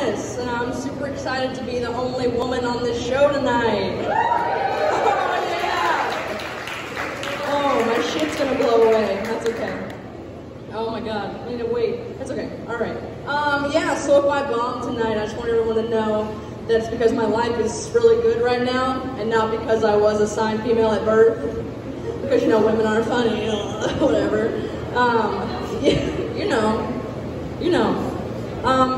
Thomas, and I'm super excited to be the only woman on this show tonight. Oh, yeah! Oh, my shit's gonna blow away. That's okay. Oh my god, I need to wait. That's okay. Alright. Yeah, so if I bomb tonight, I just want everyone to know that it's because my life is really good right now, and not because I was assigned female at birth. Because, you know, women are funny, whatever. Yeah, you know.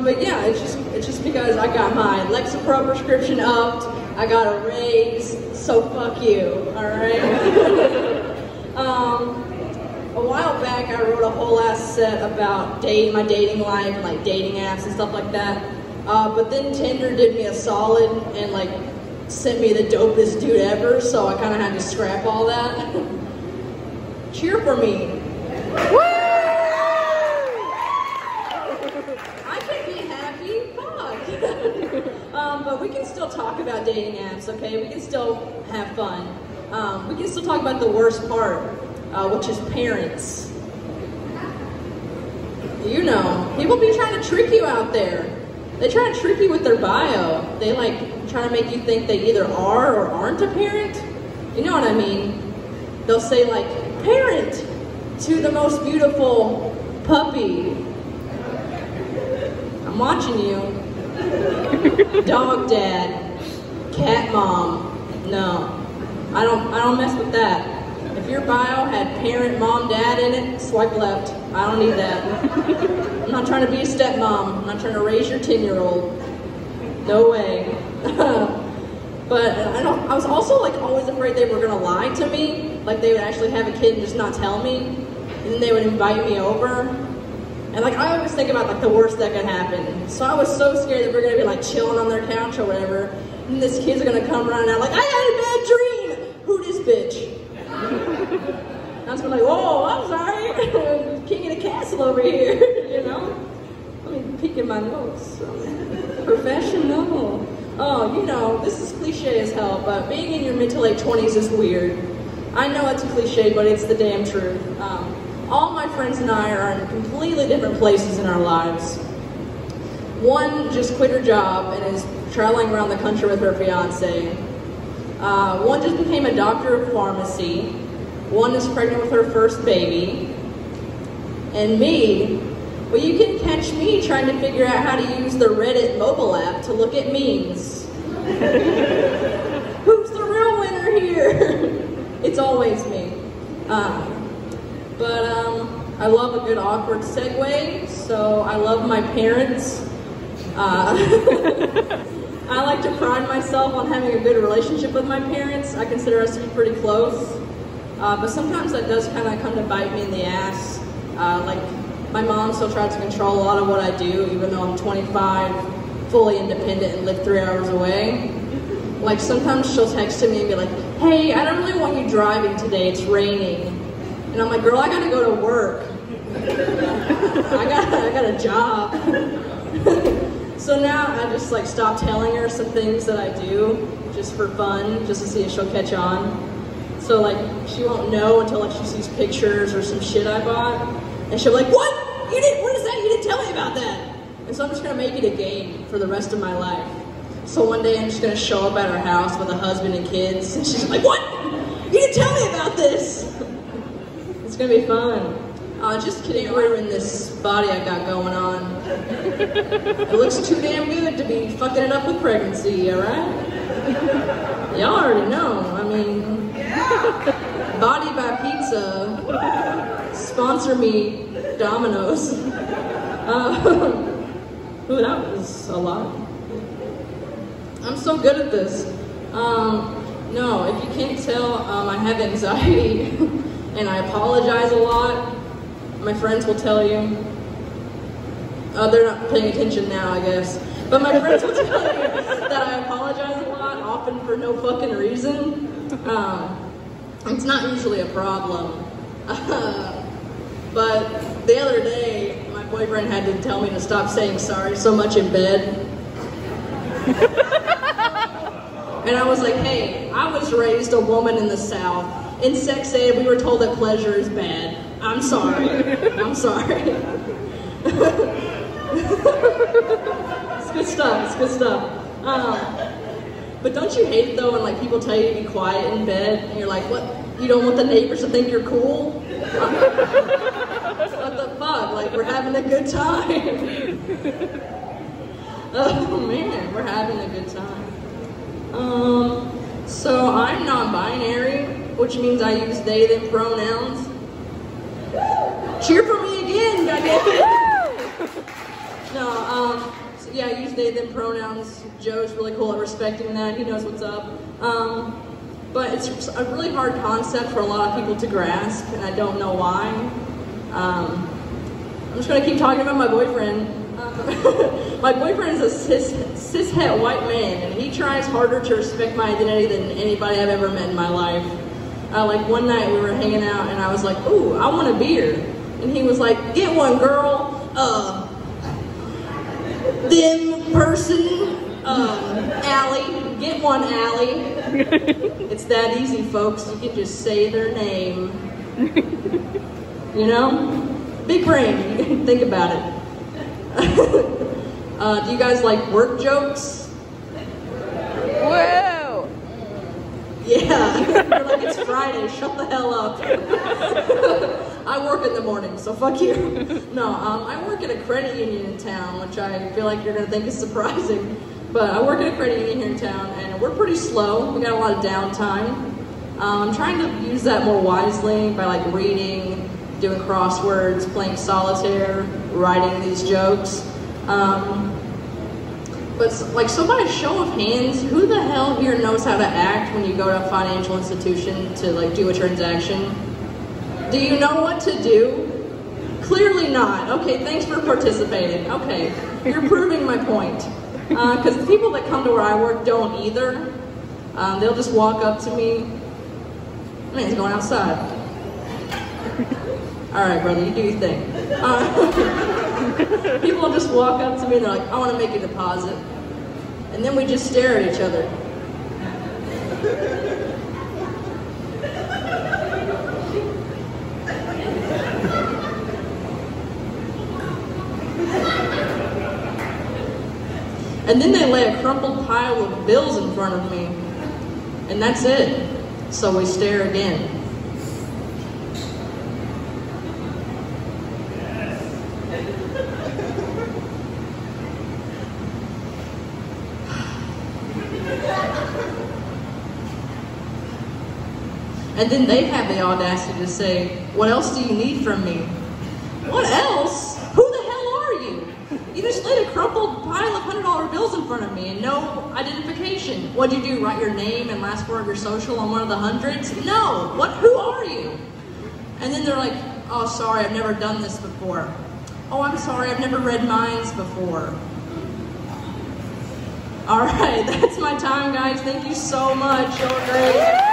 But yeah, it's just because I got my Lexapro prescription upped, I got a raise, so fuck you, alright? A while back, I wrote a whole ass set about my dating life, and like dating apps and stuff like that. But then Tinder did me a solid and like sent me the dopest dude ever, so I kind of had to scrap all that. Cheer for me. Woo! I can be happy, fuck. But we can still talk about dating apps, okay? We can still have fun. We can still talk about the worst part, which is parents. You know, people be trying to trick you out there. They try to trick you with their bio. They like try to make you think they either are or aren't a parent. You know what I mean? They'll say like, parent to the most beautiful puppy. I'm watching you. Dog dad, cat mom. No, I don't mess with that. If your bio had parent, mom, dad in it, swipe left. I don't need that. I'm not trying to be a stepmom. I'm not trying to raise your 10-year-old. No way. But I was also like always afraid they were gonna lie to me. Like they would actually have a kid and just not tell me. And then they would invite me over. And like I always think about like the worst that could happen. So I was so scared that we're gonna be like chilling on their couch or whatever. And this kid's gonna come running out like, I had a bad dream! Who this bitch? And I was like, whoa, I'm sorry. King of the castle over here, you know? Let me peek in my notes. Professional. Oh, you know, this is cliche as hell, but being in your mid to late 20s is weird. I know it's a cliche, but it's the damn truth. All my friends and I are in completely different places in our lives. One just quit her job and is traveling around the country with her fiance. One just became a doctor of pharmacy. One is pregnant with her first baby. And me, well, you can catch me trying to figure out how to use the Reddit mobile app to look at memes. Who's the real winner here? It's always me. But I love a good awkward segue, so I love my parents. I like to pride myself on having a good relationship with my parents. I consider us to be pretty close. But sometimes that does kind of come to bite me in the ass. Like, my mom still tries to control a lot of what I do, even though I'm 25, fully independent, and live 3 hours away. Like, sometimes she'll text to me and be like, hey, I don't really want you driving today, it's raining. And I'm like, girl, I gotta go to work. I got a job. So now I just like stop telling her some things that I do just for fun, just to see if she'll catch on. So like she won't know until like she sees pictures or some shit I bought, and she'll be like, "What? What is that? You didn't tell me about that." And so I'm just gonna make it a game for the rest of my life. So one day I'm just gonna show up at her house with a husband and kids, and she's like, "What? You didn't tell me about this." It's gonna be fun. Just kidding, ruin this body I got going on. It looks too damn good to be fucking it up with pregnancy, alright? Y'all already know, I mean, Body by Pizza, sponsor me, Domino's. Ooh, that was a lot. I'm so good at this. No, if you can't tell, I have anxiety, and I apologize a lot. My friends will tell you. They're not paying attention now, I guess. But my friends will tell you that I apologize a lot, often for no fucking reason. It's not usually a problem. But the other day, my boyfriend had to tell me to stop saying sorry so much in bed. And I was like, hey, I was raised a woman in the South. In sex ed, we were told that pleasure is bad. I'm sorry. I'm sorry. It's good stuff. It's good stuff. But don't you hate it though when like people tell you to be quiet in bed and you're like, what? You don't want the neighbors to think you're cool? What the fuck? Like we're having a good time. Oh man, we're having a good time. So I'm non-binary, which means I use they, them pronouns. Cheer for me again, goddammit. No, so yeah, I use they, them pronouns. Joe's really cool at respecting that. He knows what's up. But it's a really hard concept for a lot of people to grasp, and I don't know why. I'm just gonna keep talking about my boyfriend. My boyfriend is a cishet white man, and he tries harder to respect my identity than anybody I've ever met in my life. Like one night we were hanging out, and I was like, "Ooh, I want a beer," and he was like, "Get one, girl." Them person, Allie, get one, Allie. It's that easy, folks. You can just say their name. You know? Big brain. Think about it. Do you guys like work jokes? Whoa! Yeah. You're like, it's Friday. Shut the hell up. I work in the morning, so fuck you. No, I work at a credit union in town, which I feel like you're going to think is surprising. But I work at a credit union here in town, and we're pretty slow. We got a lot of downtime. I'm trying to use that more wisely by like reading, doing crosswords, playing solitaire, writing these jokes. But like, so by a show of hands, who the hell here knows how to act when you go to a financial institution to like do a transaction? Do you know what to do? Clearly not. Okay, thanks for participating. Okay, you're proving my point. Because the people that come to where I work don't either. They'll just walk up to me. Man, he's going outside. All right, brother, you do your thing. People will just walk up to me and they're like, I want to make a deposit. And then we just stare at each other. And then they lay a crumpled pile of bills in front of me. And that's it. So we stare again. And then they have the audacity to say, what else do you need from me? What else? Who the hell are you? You just laid a crumpled pile of $100 bills in front of me and no identification. What'd you do, write your name and last word of your social on one of the hundreds? No, who are you? And then they're like, oh, sorry, I've never done this before. Oh, I'm sorry, I've never read minds before. All right, that's my time, guys. Thank you so much. You're great.